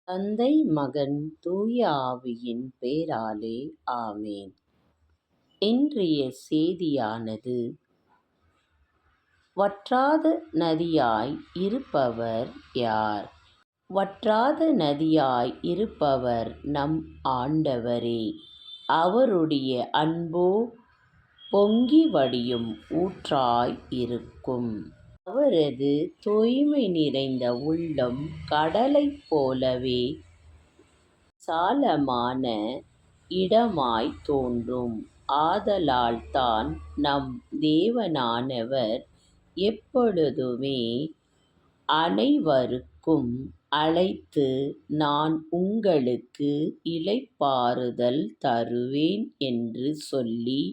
தந்தை, மகன், தூய ஆவியின் பேராலே ஆமென். இன்றைய செய்தியானது, வற்றாத நதியாய் இருப்பவர் யார்? வற்றாத நதியாய் இருப்பவர் நம் ஆண்டவரே. அவருடைய அன்போ பொங்கி வடியும் ஊற்றாய் இருக்கும். அவரது தூய்மை நிறைந்த உள்ளம் கடலைப் போலவே விசாலமான இடமாய் தோன்றும். ஆதலால்தான் நம் தேவனானவர் எப்பொழுதுமே அனைவருக்கும் அழைத்து, நான் உங்களுக்கு இளைப்பாறுதல் தருவேன் என்று சொல்லி,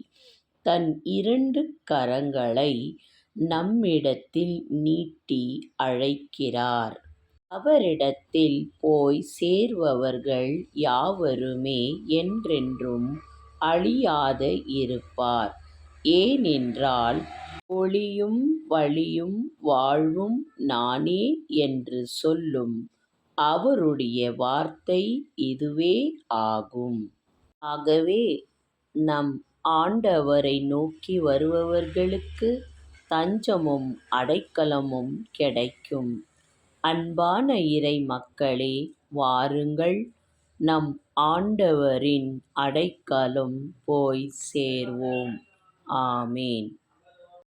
தன் 2 கரங்களை நம்மிடத்தில் நீட்டி அழைக்கிறார். அவரிடத்தில் போய் சேர்பவர்கள் யாவருமே என்றென்றும் அழியாத இருப்பார். ஏனென்றால், ஒளியும் வழியும் வாழ்வும் நானே என்று சொல்லும் அவருடைய வார்த்தை இதுவே ஆகும். ஆகவே நம் ஆண்டவரை நோக்கி வருபவர்களுக்கு தஞ்சமும் அடைக்கலமும் கிடைக்கும். அன்பான இறை மக்களே, வாருங்கள், நம் ஆண்டவரின் அடைக்கலம் போய் சேர்வோம். ஆமென்.